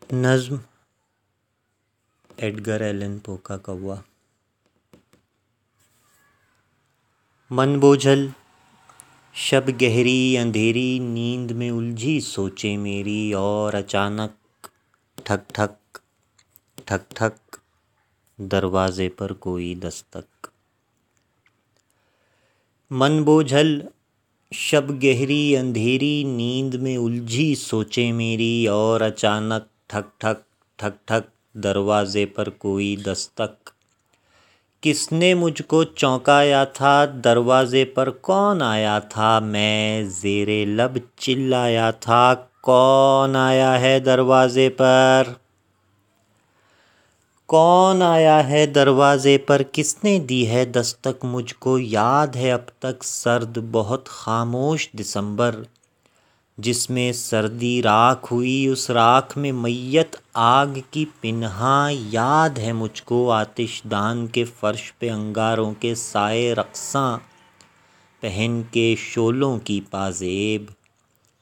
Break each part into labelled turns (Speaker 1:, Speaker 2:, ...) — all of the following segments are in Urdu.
Speaker 1: نظم ایڈگر ایلن پو کا کوا۔ من بوجھل شب گہری اندھیری، نیند میں الجھی سوچیں میری، اور اچانک ٹھک ٹھک ٹھک ٹھک دروازے پر کوئی دستک۔ من بوجھل شب گہری اندھیری، نیند میں الجھی سوچیں میری، اور اچانک ٹھک ٹھک ٹھک ٹھک دروازے پر کوئی دستک۔ کس نے مجھ کو چونکایا تھا، دروازے پر کون آیا تھا؟ میں زیر لب چلایا تھا، کون آیا ہے دروازے پر؟ کون آیا ہے دروازے پر؟ کس نے دی ہے دستک مجھ کو؟ یاد ہے اب تک سرد بہت خاموش دسمبر، جس میں سردی راکھ ہوئی، اس راکھ میں میت آگ کی پنہاں۔ یاد ہے مجھ کو آتش دان کے فرش پہ انگاروں کے سائے رقصاں پہن کے، شعلوں کی پازیب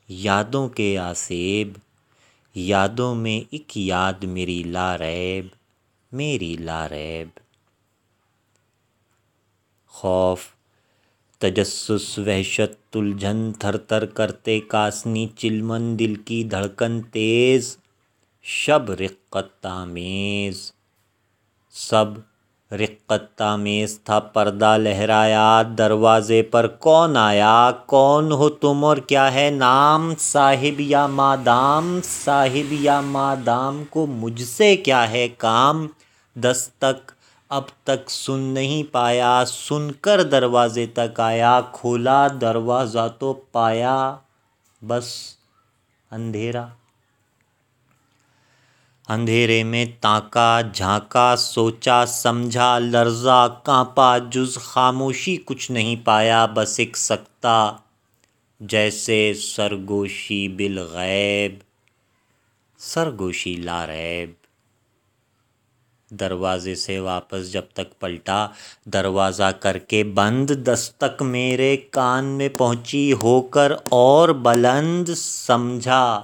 Speaker 1: یادوں کے آسیب، یادوں میں ایک یاد میری لاریب، میری لاریب۔ خوف، تجسس، وحشت، الجھن، تھر تھر کرتے کاسنی چلمن، دل کی دھڑکن تیز، شب رقت آمیز۔ سب رقت آمیز تھا، پردہ لہرایا، دروازے پر کون آیا؟ کون ہو تم اور کیا ہے نام؟ صاحب یا مادام، صاحب یا مادام کو مجھ سے کیا ہے کام؟ دستک اب تک سن نہیں پایا، سن کر دروازے تک آیا، کھولا دروازہ تو پایا بس اندھیرا۔ اندھیرے میں تاکا، جھانکا، سوچا سمجھا، لرزا کانپا، جز خاموشی کچھ نہیں پایا، بس ایک سکتہ جیسے سرگوشی بالغیب، سرگوشی لاریب۔ دروازے سے واپس جب تک پلٹا، دروازہ کر کے بند، دستک میرے کان میں پہنچی ہو کر اور بلند، سمجھا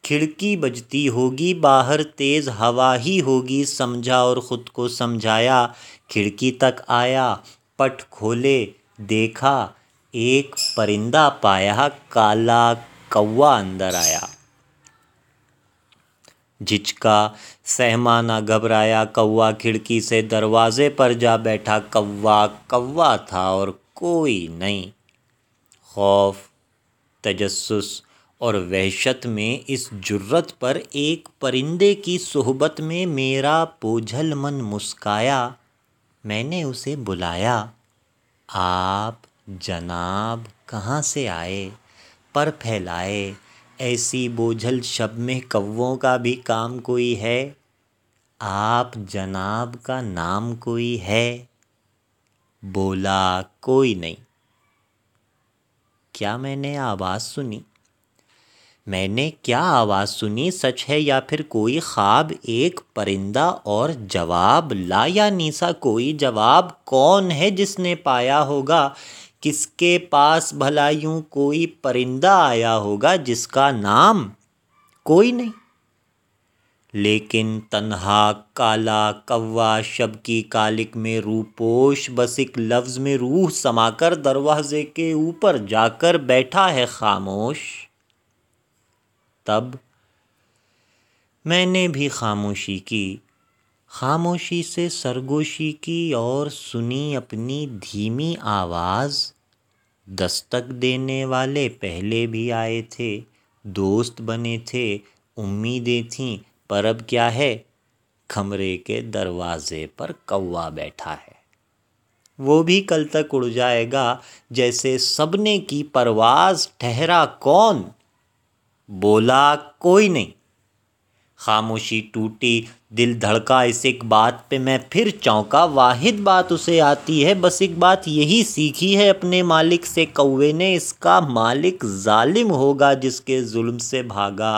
Speaker 1: کھڑکی بجتی ہوگی، باہر تیز ہوا ہی ہوگی، سمجھا اور خود کو سمجھایا، کھڑکی تک آیا، پٹ کھولے دیکھا، ایک پرندہ پایا، کالا کوا اندر آیا۔ جھچکا، سہما نہ گھبرایا کوا، کھڑکی سے دروازے پر جا بیٹھا، کوا کوا تھا اور کوئی نہیں۔ خوف، تجسس اور وحشت میں اس جرات پر ایک پرندے کی صحبت میں میرا بوجھل من مسکایا۔ میں نے اسے بلایا، آپ جناب کہاں سے آئے؟ پر پھیلائے ایسی بوجھل شب میں کووں کا بھی کام کوئی ہے؟ آپ جناب کا نام کوئی ہے؟ بولا کوئی نہیں۔ کیا میں نے آواز سنی؟ میں نے کیا آواز سنی؟ سچ ہے یا پھر کوئی خواب؟ ایک پرندہ اور جواب، لا یا نیسا کوئی جواب؟ کون ہے جس نے پایا ہوگا؟ کس کے پاس بھلا یوں کوئی پرندہ آیا ہوگا جس کا نام کوئی نہیں؟ لیکن تنہا کالا کوا شب کی کالک میں روپوش، بس ایک لفظ میں روح سما کر دروازے کے اوپر جا کر بیٹھا ہے خاموش۔ تب میں نے بھی خاموشی کی، خاموشی سے سرگوشی کی، اور سنی اپنی دھیمی آواز۔ دستک دینے والے پہلے بھی آئے تھے، دوست بنے تھے، امیدیں تھیں، پر اب کیا ہے؟ کمرے کے دروازے پر کوا بیٹھا ہے، وہ بھی کل تک اڑ جائے گا جیسے سب نے کی پرواز۔ ٹھہرا کون؟ بولا کوئی نہیں۔ خاموشی ٹوٹی، دل دھڑکا اس ایک بات پہ، میں پھر چونکا۔ واحد بات اسے آتی ہے، بس ایک بات یہی سیکھی ہے اپنے مالک سے، کوے نے، اس کا مالک ظالم ہوگا جس کے ظلم سے بھاگا۔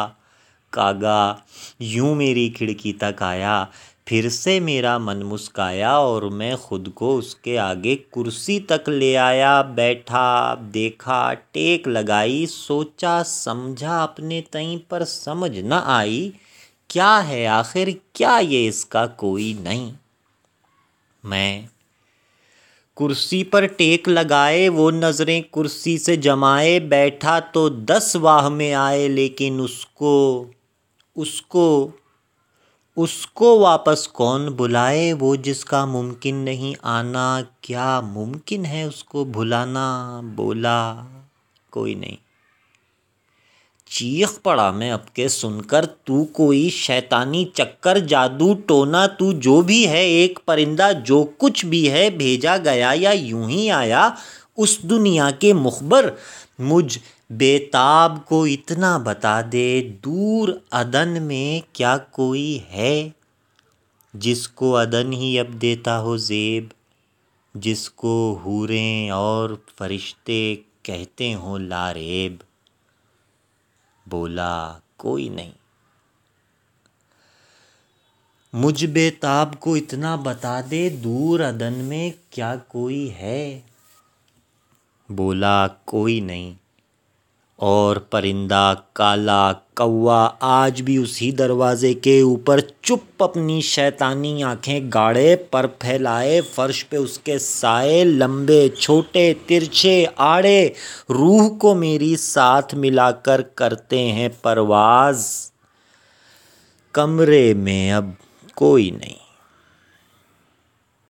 Speaker 1: کاگا یوں میری کھڑکی تک آیا، پھر سے میرا من مسکایا، اور میں خود کو اس کے آگے کرسی تک لے آیا، بیٹھا، دیکھا، ٹیک لگائی، سوچا سمجھا اپنے تئیں، پر سمجھ نہ آئی کیا ہے آخر کیا یہ اس کا کوئی نہیں. میں کرسی پر ٹیک لگائے وہ نظریں کرسی سے جمائے بیٹھا تو 10 واہ میں آئے لیکن اس کو واپس کون بلائے وہ جس کا ممکن نہیں آنا کیا ممکن ہے اس کو بھلانا. بولا کوئی نہیں. چیخ پڑا میں اب کے سن کر تو کوئی شیطانی چکر جادو ٹونا تو جو بھی ہے ایک پرندہ جو کچھ بھی ہے بھیجا گیا یا یوں ہی آیا اس دنیا کے مخبر مجھ بےتاب کو اتنا بتا دے دور عدن میں کیا کوئی ہے جس کو عدن ہی اب دیتا ہو زیب جس کو حوریں اور فرشتے کہتے ہوں لاریب. بولا کوئی نہیں. مجھ بےتاب کو اتنا بتا دے دور عدن میں کیا کوئی ہے. بولا کوئی نہیں. اور پرندہ کالا کوا آج بھی اسی دروازے کے اوپر چپ اپنی شیطانی آنکھیں گاڑے پر پھیلائے فرش پہ اس کے سائے لمبے چھوٹے ترچھے آڑے روح کو میری ساتھ ملا کر کرتے ہیں پرواز. کمرے میں اب کوئی نہیں.